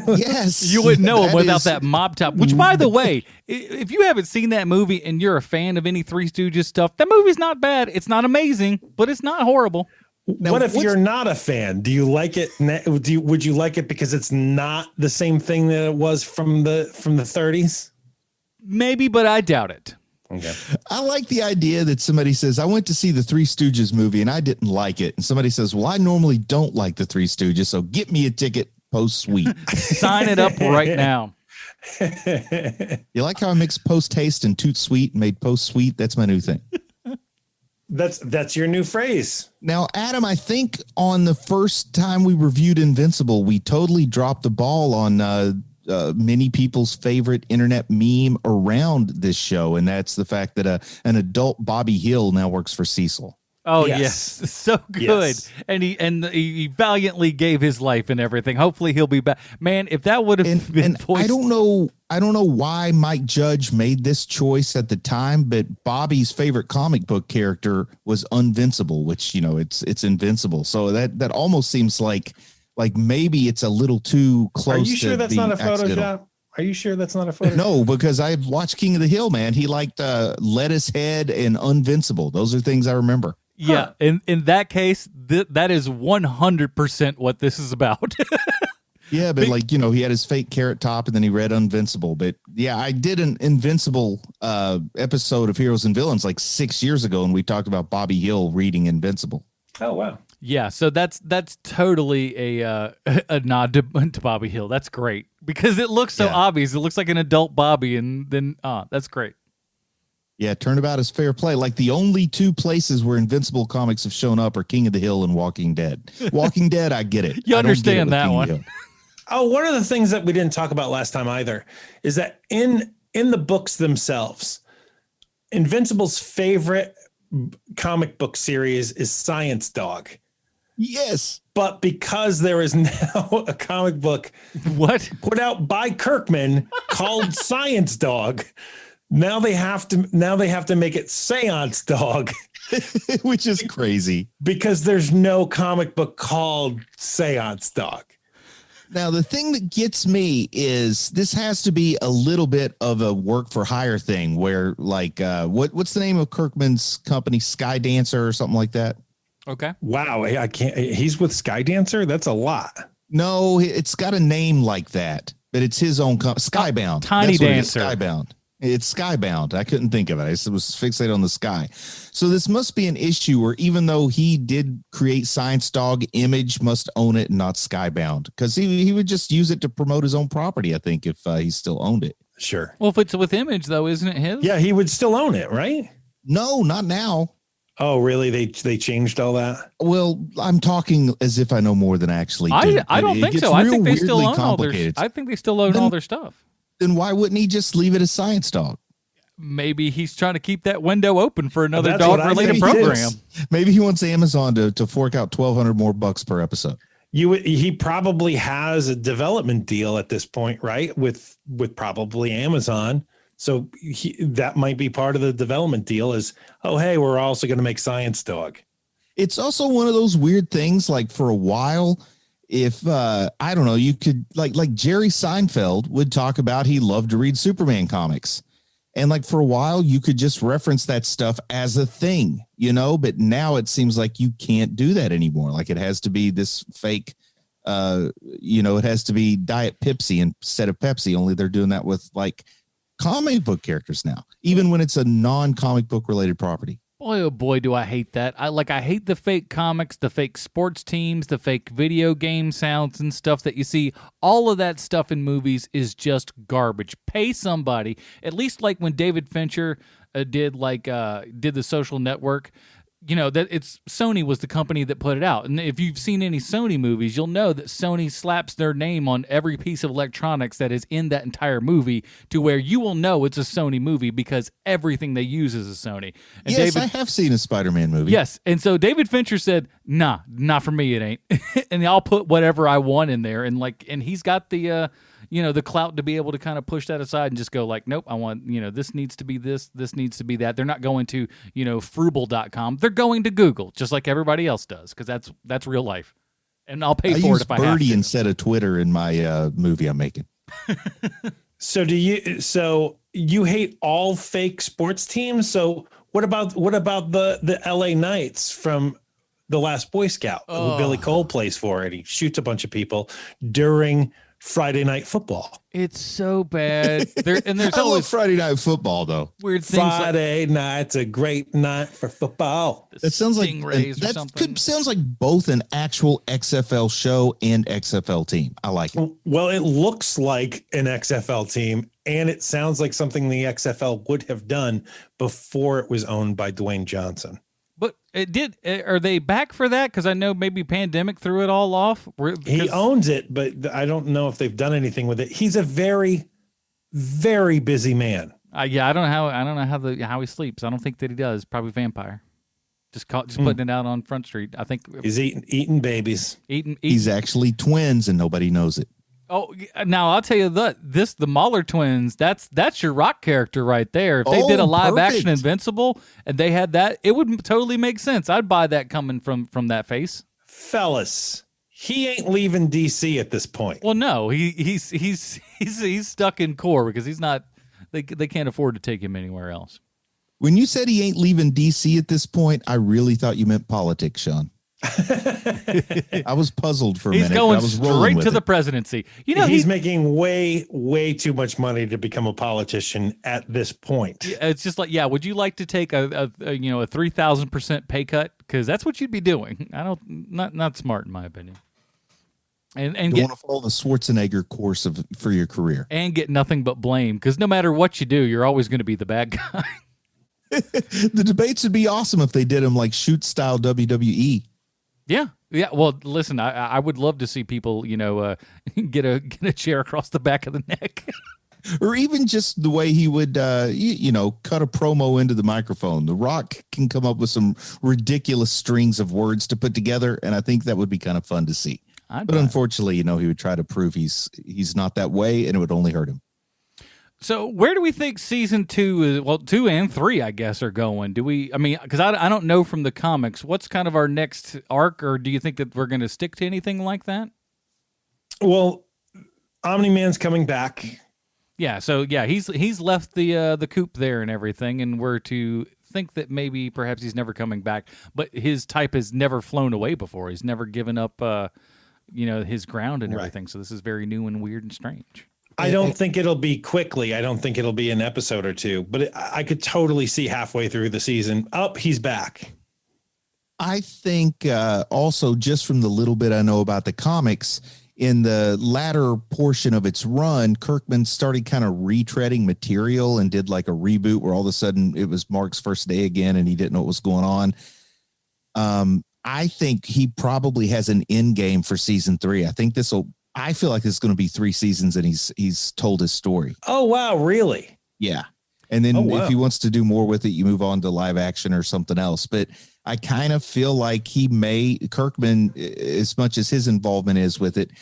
Yes. You wouldn't know him without that mop top, which, by the way, if you haven't seen that movie and you're a fan of any Three Stooges stuff, that movie's not bad. It's not amazing, but it's not horrible. Now, what if you're not a fan? Do you like it? Would you like it because it's not the same thing that it was from the 30s? Maybe, but I doubt it. Okay. I like the idea that somebody says, I went to see the Three Stooges movie and I didn't like it. And somebody says, well, I normally don't like the Three Stooges, so get me a ticket post-suite. Sign it up right now. You like how I mixed post-haste and toot-sweet and made post-sweet? That's my new thing. That's your new phrase. Now, Adam, I think on the first time we reviewed Invincible, we totally dropped the ball on many people's favorite internet meme around this show, and that's the fact that an adult Bobby Hill now works for Cecil. Oh yes, so good, yes. And he valiantly gave his life and everything. Hopefully he'll be back. Man, if that would have been voiced, I don't know why Mike Judge made this choice at the time, but Bobby's favorite comic book character was Invincible, which it's Invincible. So that almost seems like maybe it's a little too close. Are you sure that's not a accidental. Photoshop? Are you sure that's not a Photoshop? No, because I watched King of the Hill, man. He liked Lettuce Head and Invincible. Those are things I remember. Yeah, in that case, that is 100% what this is about. Yeah, but he had his fake carrot top and then he read Invincible. But yeah, I did an Invincible episode of Heroes and Villains like 6 years ago, and we talked about Bobby Hill reading Invincible. Oh, wow. Yeah, so that's totally a nod to Bobby Hill. That's great because it looks so obvious. It looks like an adult Bobby, and then that's great. Yeah, turnabout is fair play. Like the only two places where Invincible comics have shown up are King of the Hill and Walking Dead. Walking Dead, I get it. You understand that one. Oh, one of the things that we didn't talk about last time either is that in the books themselves, Invincible's favorite comic book series is Science Dog. Yes. But because there is now a comic book put out by Kirkman called Science Dog, now they have to make it Seance Dog. Which is crazy. Because there's no comic book called Seance Dog. Now, the thing that gets me is this has to be a little bit of a work for hire thing where what's the name of Kirkman's company? Skydancer or something like that? Okay. Wow. I can't. He's with Skydancer. That's a lot. No, it's got a name like that, but it's his own company. Skybound. Tiny Dancer. Skybound. It's Skybound. I couldn't think of it. I was fixated on the sky. So this must be an issue where even though he did create Science Dog, Image must own it and not Skybound, because he would just use it to promote his own property, I think, if he still owned it. Sure. Well, if it's with Image, though, isn't it his? Yeah, he would still own it, right? No, not now. Oh, really? They changed all that? Well, I'm talking as if I know more than I actually do. I don't think so. I think they still own all their. I think they still own all their stuff. Then why wouldn't he just leave it as Science Dog? Maybe he's trying to keep that window open for another dog-related program. Maybe he wants Amazon to fork out $1,200 more per episode. He probably has a development deal at this point, right? With probably Amazon. So that might be part of the development deal is, oh, hey, we're also going to make Science Dog. It's also one of those weird things, like for a while, if I don't know, you could like Jerry Seinfeld would talk about he loved to read Superman comics. And like for a while, you could just reference that stuff as a thing, you know, but now it seems like you can't do that anymore. Like it has to be this fake, you know, it has to be Diet Pepsi instead of Pepsi, only they're doing that with like comic book characters now, even when it's a non-comic book related property. Boy, oh boy, do I hate that. I hate the fake comics, the fake sports teams, the fake video game sounds and stuff that you see. All of that stuff in movies is just garbage. Pay somebody, at least like when David Fincher did The Social Network. You know, that it's Sony was the company that put it out. And if you've seen any Sony movies, you'll know that Sony slaps their name on every piece of electronics that is in that entire movie to where you will know it's a Sony movie because everything they use is a Sony. And yes, I have seen a Spider-Man movie. Yes. And so David Fincher said, nah, not for me, it ain't. And I'll put whatever I want in there. And he's got the the clout to be able to kind of push that aside and just go like, nope, I want, this needs to be this needs to be that. They're not going to, frugal.com. They're going to Google just like everybody else does because that's real life. And I'll pay for it if I have to. I use Birdie instead of Twitter in my movie I'm making. So you hate all fake sports teams? So what about the LA Knights from The Last Boy Scout, who Billy Cole plays for, and he shoots a bunch of people during Friday Night Football? It's so bad. There's I always love Friday Night Football though. Weird things. Friday night's a great night for football. That sounds like sounds like both an actual XFL show and XFL team. I like it. Well, it looks like an XFL team, and it sounds like something the XFL would have done before it was owned by Dwayne Johnson. But it did. Are they back for that? Because I know maybe pandemic threw it all off. He owns it, but I don't know if they've done anything with it. He's a very, very busy man. I don't know how he sleeps. I don't think that he does. Probably vampire. Just putting it out on Front Street. I think he's eating babies. Eating. He's actually twins, and nobody knows it. Oh, now I'll tell you the Mahler twins, that's your Rock character right there. If they did a live action Invincible and they had that, it would totally make sense. I'd buy that coming from that face. Fellas, he ain't leaving DC at this point. Well, no, he's stuck in core because he's not. They can't afford to take him anywhere else. When you said he ain't leaving DC at this point, I really thought you meant politics, Sean. I was puzzled for a minute. He's going I was straight to the presidency. He's making way too much money to become a politician at this point. It's just like, would you like to take a 3,000% pay cut? Because that's what you'd be doing. Not smart in my opinion. And you want to follow the Schwarzenegger course for your career and get nothing but blame because no matter what you do, you're always going to be the bad guy. The debates would be awesome if they did them like shoot style WWE. Yeah. Well, listen, I would love to see people, get a chair across the back of the neck. Or even just the way he would, cut a promo into the microphone. The Rock can come up with some ridiculous strings of words to put together, and I think that would be kind of fun to see. But unfortunately, he would try to prove he's not that way, and it would only hurt him. So where do we think season 2 is? Well, 2 and 3, I guess, are going. Because I don't know from the comics, what's kind of our next arc, or do you think that we're going to stick to anything like that? Well, Omni-Man's coming back. Yeah. So he's left the coop there and everything, and we're to think that maybe perhaps he's never coming back, but his type has never flown away before. He's never given up, his ground and everything. Right. So this is very new and weird and strange. I don't think it'll be quickly. I don't think it'll be an episode or two, but I could totally see halfway through the season, he's back. I think also just from the little bit I know about the comics, in the latter portion of its run, Kirkman started kind of retreading material and did like a reboot where all of a sudden it was Mark's first day again and he didn't know what was going on. I think he probably has an end game for season 3. I feel like it's going to be 3 seasons and he's told his story. Oh, wow. Really? Yeah. And then if he wants to do more with it, you move on to live action or something else. But I kind of feel like Kirkman, as much as his involvement is with it,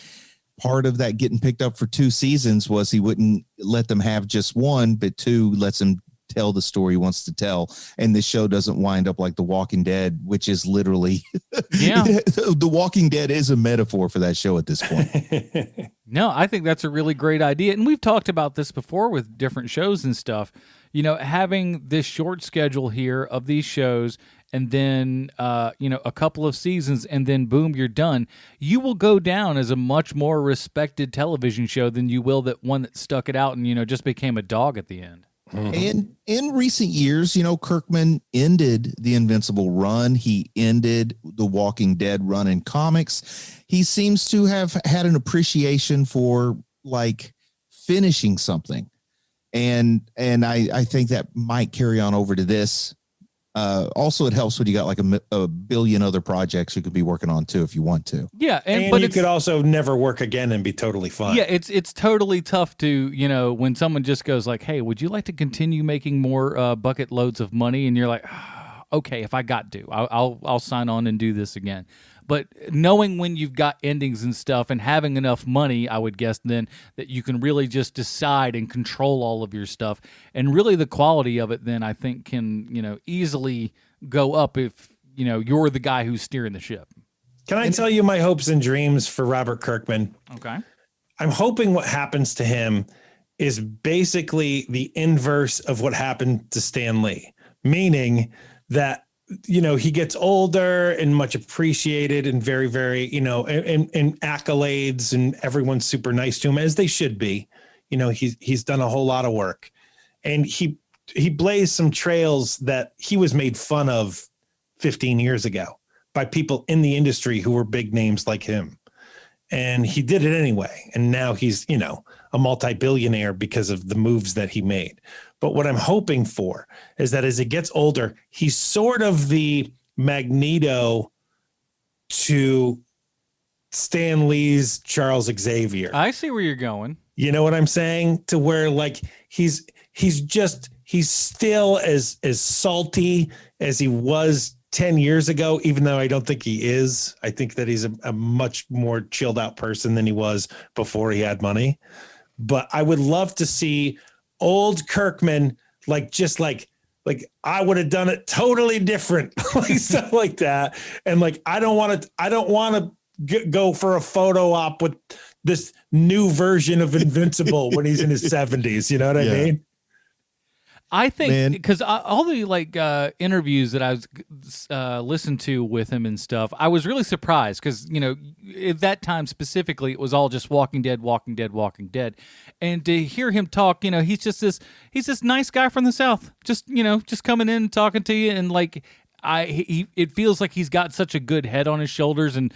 part of that getting picked up for 2 seasons was he wouldn't let them have just 1, but 2 lets him tell the story he wants to tell. And this show doesn't wind up like The Walking Dead, which is literally The Walking Dead is a metaphor for that show at this point. No, I think that's a really great idea. And we've talked about this before with different shows and stuff. having this short schedule here of these shows and then, a couple of seasons and then boom, you're done. You will go down as a much more respected television show than you will that one that stuck it out and, just became a dog at the end. And in recent years, Kirkman ended the Invincible run. He ended the Walking Dead run in comics. He seems to have had an appreciation for finishing something. And I think that might carry on over to this. Also, it helps when you got a billion other projects you could be working on too if you want to. Yeah, but you could also never work again and be totally fine. Yeah, it's totally tough to when someone just goes like, "Hey, would you like to continue making more bucket loads of money?" And you're like, "Okay, if I got to, I'll sign on and do this again." But knowing when you've got endings and stuff and having enough money, I would guess then that you can really just decide and control all of your stuff. And really the quality of it then I think can, easily go up if, you're the guy who's steering the ship. Can I tell you my hopes and dreams for Robert Kirkman? Okay. I'm hoping what happens to him is basically the inverse of what happened to Stan Lee, meaning that he gets older and much appreciated and very, very, and accolades and everyone's super nice to him as they should be. He's done a whole lot of work and he blazed some trails that he was made fun of 15 years ago by people in the industry who were big names like him. And he did it anyway. And now he's, a multi-billionaire because of the moves that he made. But what I'm hoping for is that as he gets older, he's sort of the Magneto to Stan Lee's Charles Xavier. I see where you're going. You know what I'm saying? To where he's still as salty as he was 10 years ago, even though I don't think he is. I think that he's a much more chilled out person than he was before he had money. But I would love to see old Kirkman, like I would have done it totally different, like stuff like that. And I don't want to go for a photo op with this new version of Invincible when he's in his 70s. You know what I mean? I think because all the interviews that I was listened to with him and stuff, I was really surprised because at that time specifically it was all just Walking Dead, and to hear him talk, he's this nice guy from the South, just coming in and talking to you and it feels like he's got such a good head on his shoulders, and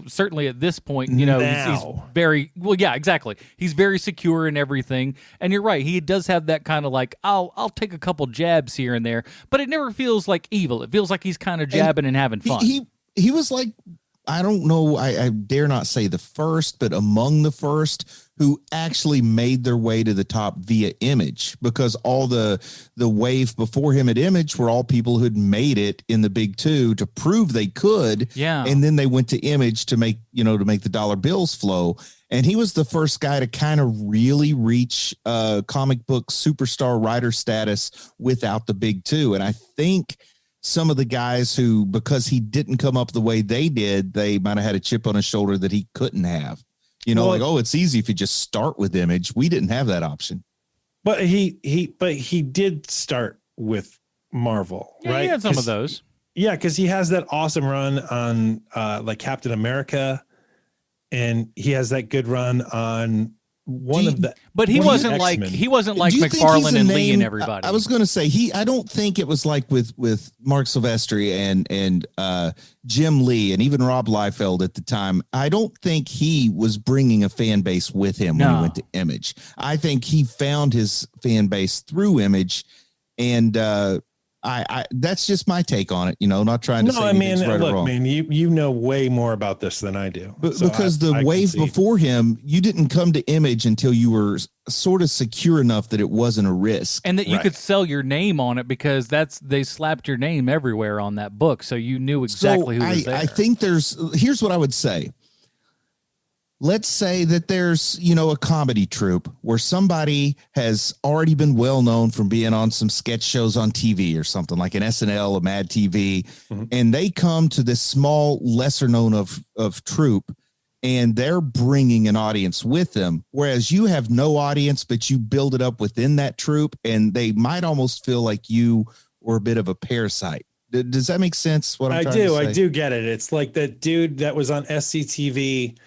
certainly at this point, he's very well. Yeah, exactly. He's very secure in everything, and you're right. He does have that kind of I'll take a couple jabs here and there, but it never feels like evil. It feels like he's kind of jabbing and having fun. He was I don't know, I dare not say the first, but among the first who actually made their way to the top via Image, because all the wave before him at Image were all people who'd made it in the big two to prove they could. Yeah. And then they went to Image to make the dollar bills flow. And he was the first guy to kind of really reach comic book superstar writer status without the big two. And I think some of the guys who, because he didn't come up the way they did, they might have had a chip on his shoulder that he couldn't have. It's easy if you just start with Image. We didn't have that option. But he did start with Marvel, right? He had some of those. Yeah, because he has that awesome run on Captain America, and he has that good run on but he wasn't like McFarlane and Lee and everybody. I was going to say I don't think it was like with Mark Silvestri and Jim Lee and even Rob Liefeld at the time. I don't think he was bringing a fan base with him when he went to Image. I think he found his fan base through Image, and I that's just my take on it. Not trying to say anything's right or wrong. Man, you know way more about this than I do. But because the wave before him, you didn't come to Image until you were sort of secure enough that it wasn't a risk, and that you could sell your name on it, because they slapped your name everywhere on that book, so you knew exactly who was there. I think here's what I would say. Let's say that there's, a comedy troupe where somebody has already been well known from being on some sketch shows on TV or something like an SNL, a Mad TV, and they come to this small, lesser known of troupe, and they're bringing an audience with them, whereas you have no audience, but you build it up within that troupe, and they might almost feel like you were a bit of a parasite. Does that make sense? What I'm trying to say? I do get it. It's like that dude that was on SCTV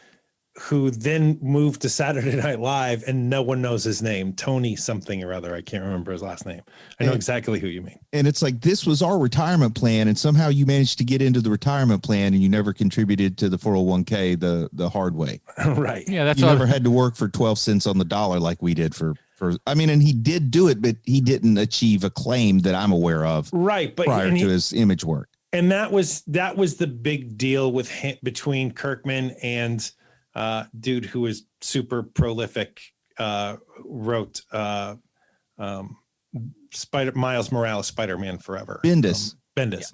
who then moved to Saturday Night Live and no one knows his name, Tony something or other. I can't remember his last name. I know exactly who you mean. And it's like, this was our retirement plan, and somehow you managed to get into the retirement plan and you never contributed to the 401k the hard way. Right. Yeah, that's you never had to work for 12 cents on the dollar like we did for I mean, and he did do it, but he didn't achieve acclaim that I'm aware of. Right. But prior to his image work. And that was the big deal with him, between Kirkman and dude who was super prolific, wrote Miles Morales, Spider-Man Forever. Bendis. Bendis.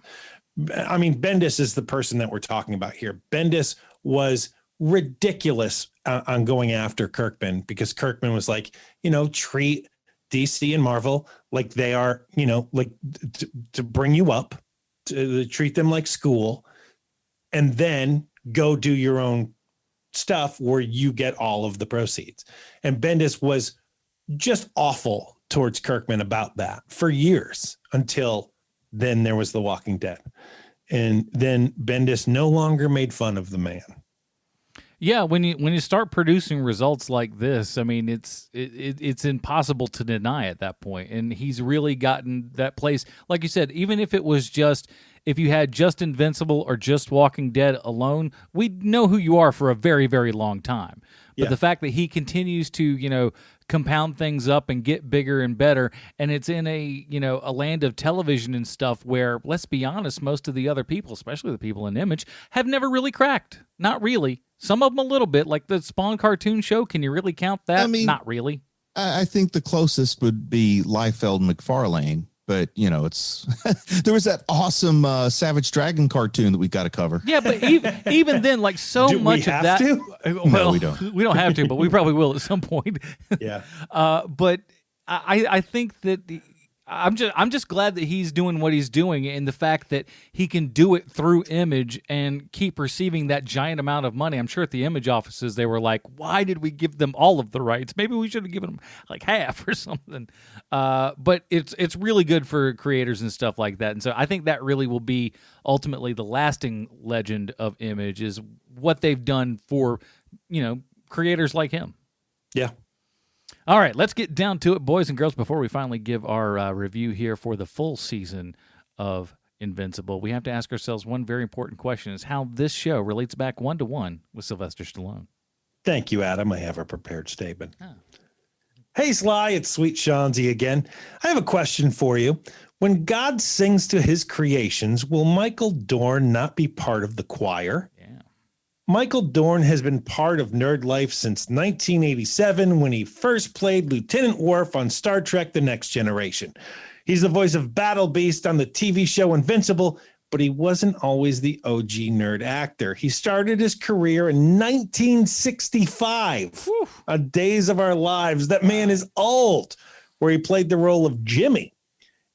Yeah. I mean, Bendis is the person that we're talking about here. Bendis was ridiculous on going after Kirkman, because Kirkman was like, treat DC and Marvel like they are, like to bring you up, to treat them like school, and then go do your own stuff where you get all of the proceeds. And Bendis was just awful towards Kirkman about that for years, until then there was The Walking Dead. And then Bendis no longer made fun of the man. Yeah, when you start producing results like this, I mean, it's impossible to deny at that point. And he's really gotten that place. Like you said, even if it was if you had just Invincible or just Walking Dead alone, we'd know who you are for a very, very long time. But the fact that he continues to, compound things up and get bigger and better, and it's in a land of television and stuff where, let's be honest, most of the other people, especially the people in Image, have never really cracked. Not really. Some of them a little bit, like the Spawn cartoon show. Can you really count that? I mean, not really. I think the closest would be Liefeld and McFarlane. But, it's there was that awesome Savage Dragon cartoon that we got to cover. Yeah, but even then, like much of that. Well, no, we don't. We don't have to, but we probably will at some point. Yeah. But I think that I'm just glad that he's doing what he's doing, and the fact that he can do it through Image and keep receiving that giant amount of money. I'm sure at the Image offices they were like, "Why did we give them all of the rights? Maybe we should have given them like half or something." But it's really good for creators and stuff like that, and so I think that really will be ultimately the lasting legend of Image, is what they've done for creators like him. Yeah. All right, let's get down to it, boys and girls, before we finally give our review here for the full season of Invincible. We have to ask ourselves one very important question, is how this show relates back 1-to-1 with Sylvester Stallone. Thank you, Adam. I have a prepared statement. Hey, Sly, it's Sweet Shanzi again. I have a question for you. When God sings to his creations, will Michael Dorn not be part of the choir? Michael Dorn has been part of nerd life since 1987, when he first played Lieutenant Worf on Star Trek The Next Generation. He's the voice of Battle Beast on the TV show Invincible, but he wasn't always the OG nerd actor. He started his career in 1965 on Days of Our Lives. That man is old, where he played the role of Jimmy,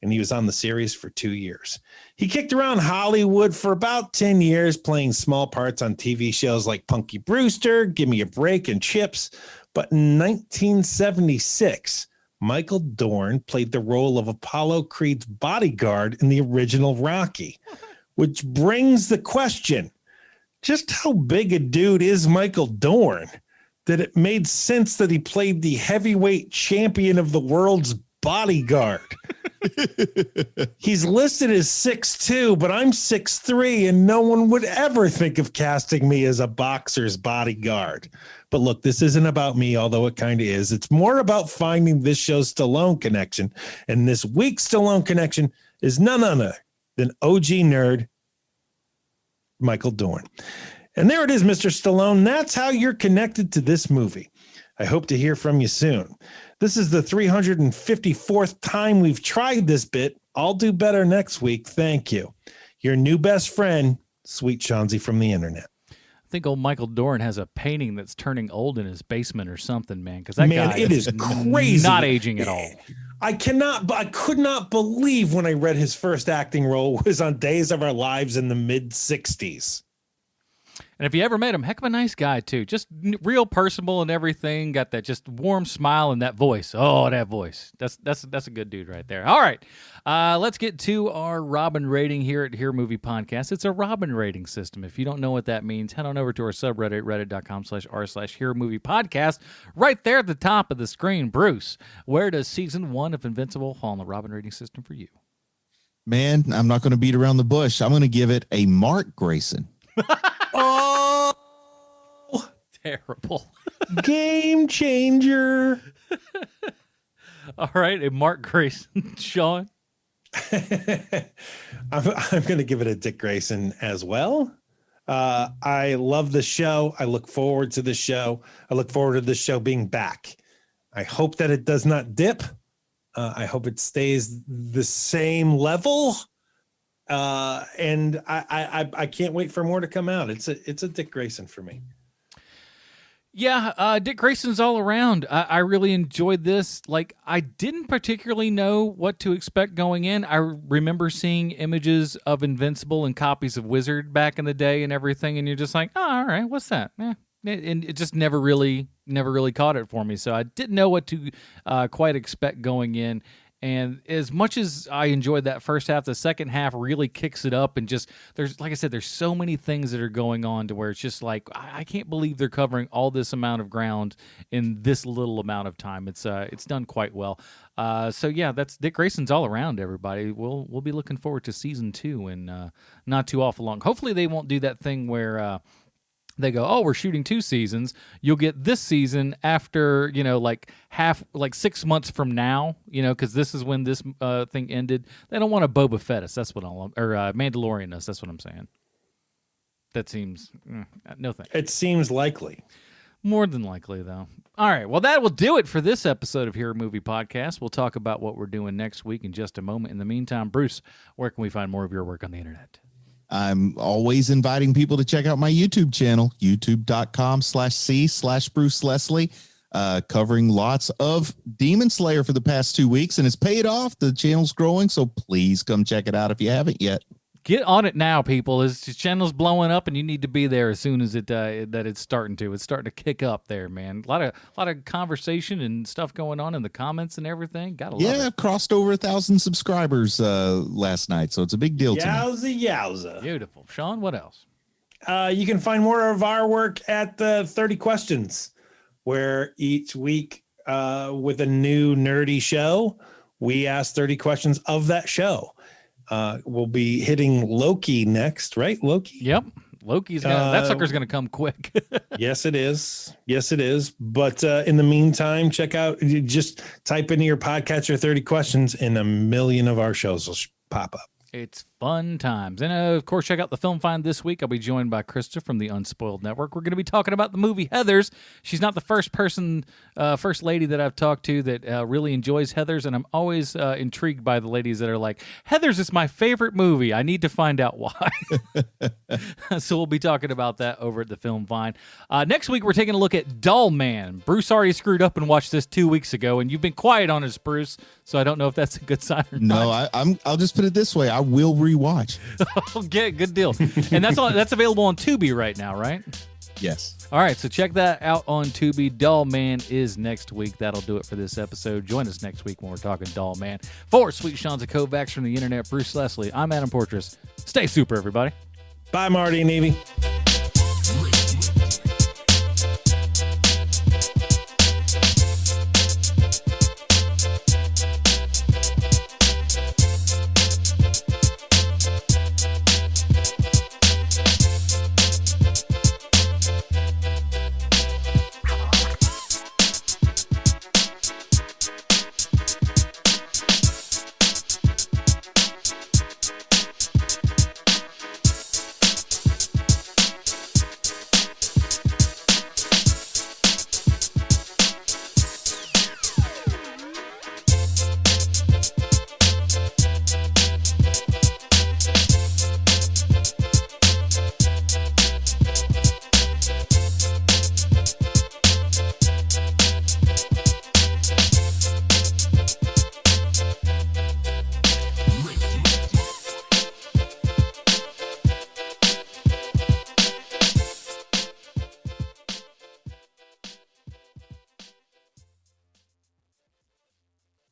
and he was on the series for 2 years. He kicked around Hollywood for about 10 years, playing small parts on TV shows like Punky Brewster, Give Me a Break, and Chips. But in 1976, Michael Dorn played the role of Apollo Creed's bodyguard in the original Rocky, which brings the question, just how big a dude is Michael Dorn that it made sense that he played the heavyweight champion of the world's bodyguard? He's listed as 6'2", but I'm 6'3", and no one would ever think of casting me as a boxer's bodyguard. But look, this isn't about me, although it kind of is. It's more about finding this show's Stallone connection, and this week's Stallone connection is none other than OG nerd Michael Dorn. And there it is, Mr. Stallone. That's how you're connected to this movie. I hope to hear from you soon. This is the 354th time we've tried this bit. I'll do better next week. Thank you. Your new best friend, Sweet Shanzi from the internet. I think old Michael Dorn has a painting that's turning old in his basement or something, man. Because that guy it is crazy. Not aging at all. I could not believe when I read his first acting role was on Days of Our Lives in the mid-'60s. And if you ever met him, heck of a nice guy, too. Just real personable and everything. Got that just warm smile and that voice. Oh, that voice. That's a good dude right there. All right. Let's get to our Robin rating here at Here Movie Podcast. It's a Robin rating system. If you don't know what that means, head on over to our subreddit, reddit.com/r/Here Movie Podcast. Right there at the top of the screen. Bruce, where does season 1 of Invincible fall on the Robin rating system for you? Man, I'm not going to beat around the bush. I'm going to give it a Mark Grayson. Oh, Terrible. game changer. All right, a Mark Grayson. Sean? I'm going to give it a Dick Grayson as well. I love the show. I look forward to the show. I look forward to the show being back. I hope that it does not dip. I hope it stays the same level. And I can't wait for more to come out. It's a Dick Grayson for me. Yeah, Dick Grayson's all around. I really enjoyed this. Like, I didn't particularly know what to expect going in. I remember seeing images of Invincible and copies of Wizard back in the day and everything, and you're just like, oh, all right, what's that? And it just never really caught it for me. So I didn't know what to quite expect going in. And as much as I enjoyed that first half, the second half really kicks it up. And just, there's, like I said, there's so many things that are going on to where it's just like, I can't believe they're covering all this amount of ground in this little amount of time. It's done quite well. So yeah, that's Dick Grayson's all around, everybody. We'll be looking forward to season 2 and not too awful long. Hopefully they won't do that thing where they go, oh, we're shooting 2 seasons. You'll get this season after, like 6 months from now, because this is when this thing ended. They don't want to Boba Fett us. That's what Mandalorian us. That's what I'm saying. That seems, no thanks. It seems likely. More than likely, though. All right. Well, that will do it for this episode of Here Movie Podcast. We'll talk about what we're doing next week in just a moment. In the meantime, Bruce, where can we find more of your work on the internet? I'm always inviting people to check out my YouTube channel, youtube.com/c/Bruce Leslie, covering lots of Demon Slayer for the past 2 weeks, and it's paid off. The channel's growing, so please come check it out if you haven't yet. Get on it now, people. This channel's blowing up, and you need to be there as soon as it's starting to. It's starting to kick up there, man. A lot of conversation and stuff going on in the comments and everything. Gotta love it. Yeah, crossed over 1,000 subscribers last night, so it's a big deal to me. Yowza. Beautiful. Sean, what else? You can find more of our work at the 30 Questions, where each week with a new nerdy show, we ask 30 questions of that show. We'll be hitting Loki next, right? Loki? Yep. Loki's that sucker's going to come quick. Yes, it is. But in the meantime, check out, just type into your podcatcher 30 questions and a million of our shows will pop up. It's fun times. And, of course, check out the Film Find this week. I'll be joined by Krista from the Unspoiled Network. We're going to be talking about the movie Heathers. She's not the first lady that I've talked to that really enjoys Heathers, and I'm always intrigued by the ladies that are like, Heathers is my favorite movie. I need to find out why. So we'll be talking about that over at the Film Find. Next week, we're taking a look at Dull Man. Bruce already screwed up and watched this 2 weeks ago, and you've been quiet on us, Bruce, so I don't know if that's a good sign or not. No, I'll just put it this way. I will rewatch. Okay, good deal. And that's available on Tubi right now, right? Yes. All right, so check that out on Tubi. Dull Man is next week. That'll do it for this episode. Join us next week when we're talking Dull Man. For Sweet Sean's a Kovacs from the internet, Bruce Leslie, I'm Adam Portress. Stay super, everybody. Bye, Marty and Evie.